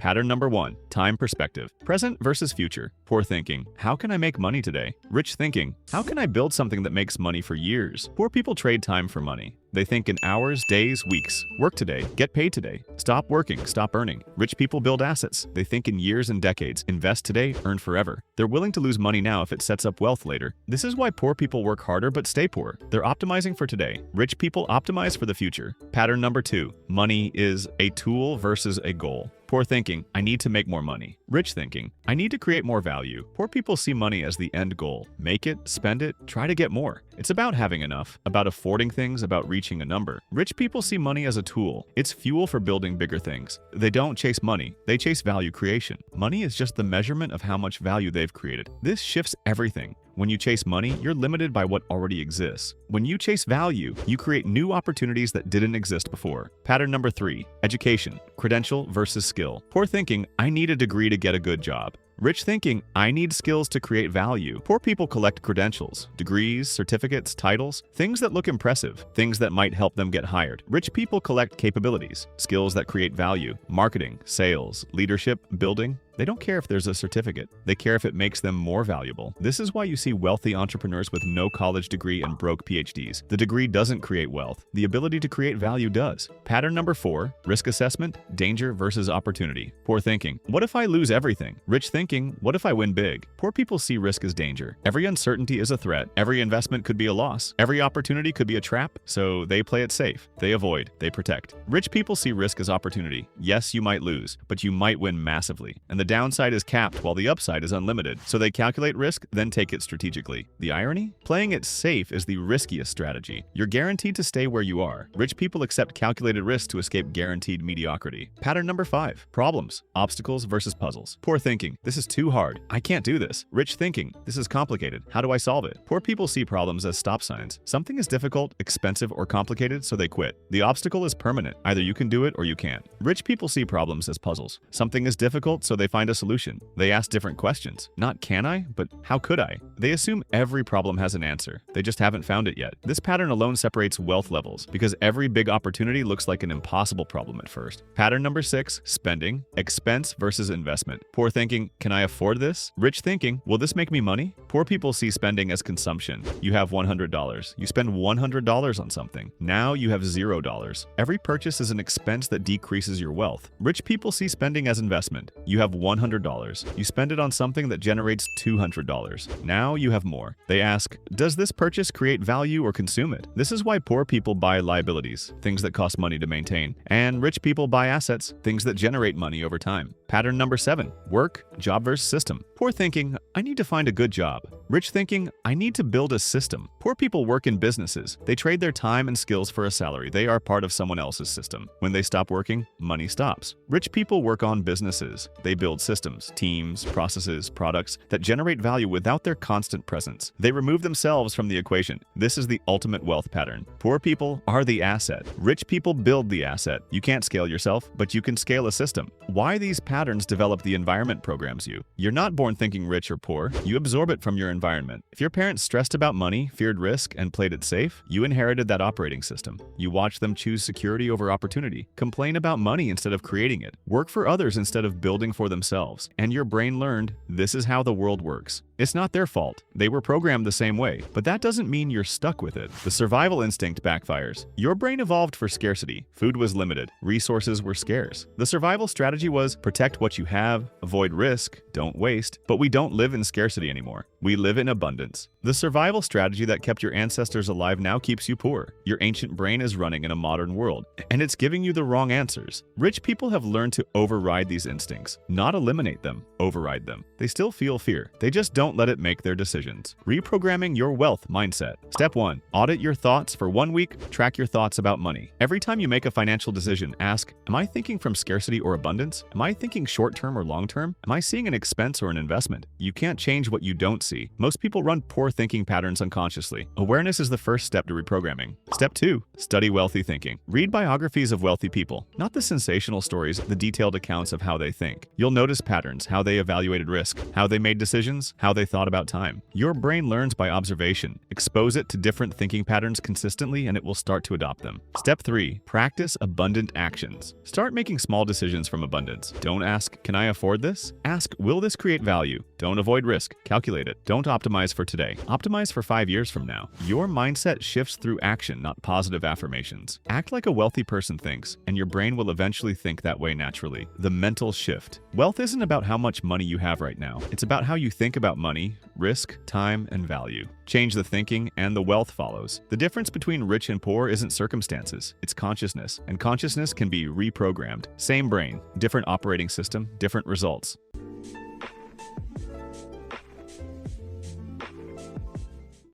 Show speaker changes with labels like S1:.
S1: Pattern number 1. Time perspective. Present versus future. Poor thinking. How can I make money today? Rich thinking. How can I build something that makes money for years? Poor people trade time for money. They think in hours, days, weeks. Work today, get paid today. Stop working, stop earning. Rich people build assets. They think in years and decades. Invest today, earn forever. They're willing to lose money now if it sets up wealth later. This is why poor people work harder but stay poor. They're optimizing for today. Rich people optimize for the future. Pattern number 2. Money is a tool versus a goal. Poor thinking, I need to make more money. Rich thinking, I need to create more value. Poor people see money as the end goal. Make it, spend it, try to get more. It's about having enough, about affording things, about reaching a number. Rich people see money as a tool. It's fuel for building bigger things. They don't chase money, they chase value creation. Money is just the measurement of how much value they've created. This shifts everything. When you chase money, you're limited by what already exists. When you chase value, you create new opportunities that didn't exist before. Pattern number 3. Education. Credential versus skill. Poor thinking, I need a degree to get a good job. Rich thinking, I need skills to create value. Poor people collect credentials, degrees, certificates, titles, things that look impressive, things that might help them get hired. Rich people collect capabilities, skills that create value, marketing, sales, leadership, building. They don't care if there's a certificate. They care if it makes them more valuable. This is why you see wealthy entrepreneurs with no college degree and broke PhDs. The degree doesn't create wealth. The ability to create value does. Pattern number 4. Risk assessment, danger versus opportunity. Poor thinking. What if I lose everything? Rich thinking. What if I win big? Poor people see risk as danger. Every uncertainty is a threat. Every investment could be a loss. Every opportunity could be a trap. So they play it safe. They avoid. They protect. Rich people see risk as opportunity. Yes, you might lose, but you might win massively. And the downside is capped while the upside is unlimited. So they calculate risk, then take it strategically. The irony? Playing it safe is the riskiest strategy. You're guaranteed to stay where you are. Rich people accept calculated risk to escape guaranteed mediocrity. Pattern number 5. Problems. Obstacles versus puzzles. Poor thinking. This is too hard. I can't do this. Rich thinking. This is complicated. How do I solve it? Poor people see problems as stop signs. Something is difficult, expensive, or complicated, so they quit. The obstacle is permanent. Either you can do it or you can't. Rich people see problems as puzzles. Something is difficult, so they find a solution. They ask different questions. Not can I, but how could I? They assume every problem has an answer. They just haven't found it yet. This pattern alone separates wealth levels because every big opportunity looks like an impossible problem at first. Pattern number 6. Spending. Expense versus investment. Poor thinking, can I afford this? Rich thinking, will this make me money? Poor people see spending as consumption. You have $100. You spend $100 on something. Now you have $0. Every purchase is an expense that decreases your wealth. Rich people see spending as investment. You have $100. You spend it on something that generates $200. Now you have more. They ask, does this purchase create value or consume it? This is why poor people buy liabilities, things that cost money to maintain, and rich people buy assets, things that generate money over time. Pattern number 7. Work, job versus system. Poor thinking, I need to find a good job. Rich thinking, I need to build a system. Poor people work in businesses. They trade their time and skills for a salary. They are part of someone else's system. When they stop working, money stops. Rich people work on businesses. They build systems, teams, processes, products that generate value without their constant presence. They remove themselves from the equation. This is the ultimate wealth pattern. Poor people are the asset. Rich people build the asset. You can't scale yourself, but you can scale a system. Why these patterns develop the environment programs you. You're not born thinking rich or poor. You absorb it from your environment. If your parents stressed about money, feared risk, and played it safe, you inherited that operating system. You watch them choose security over opportunity, complain about money instead of creating it, work for others instead of building for themselves, and your brain learned this is how the world works. It's not their fault. They were programmed the same way, but that doesn't mean you're stuck with it. The survival instinct backfires. Your brain evolved for scarcity. Food was limited. Resources were scarce. The survival strategy was protect what you have, avoid risk, don't waste. But we don't live in scarcity anymore. We live in abundance. The survival strategy that kept your ancestors alive now keeps you poor. Your ancient brain is running in a modern world, and it's giving you the wrong answers. Rich people have learned to override these instincts, not eliminate them, override them. They still feel fear. They just don't let it make their decisions. Reprogramming your wealth mindset. Step 1. Audit your thoughts for 1 week. Track your thoughts about money. Every time you make a financial decision, ask, am I thinking from scarcity or abundance? Am I thinking short-term or long-term? Am I seeing an expense or an investment? You can't change what you don't see. Most people run poor thinking patterns unconsciously. Awareness is the first step to reprogramming. Step 2. Study wealthy thinking. Read biographies of wealthy people, not the sensational stories, the detailed accounts of how they think. You'll notice patterns, how they evaluated risk, how they made decisions, how they they thought about time. Your brain learns by observation. Expose it to different thinking patterns consistently and it will start to adopt them. Step 3. Practice abundant actions. Start making small decisions from abundance. Don't ask, can I afford this? Ask, will this create value? Don't avoid risk. Calculate it. Don't optimize for today. Optimize for 5 years from now. Your mindset shifts through action, not positive affirmations. Act like a wealthy person thinks, and your brain will eventually think that way naturally. The mental shift. Wealth isn't about how much money you have right now. It's about how you think about money, risk, time, and value. Change the thinking, and the wealth follows. The difference between rich and poor isn't circumstances, it's consciousness. And consciousness can be reprogrammed. Same brain, different operating system, different results.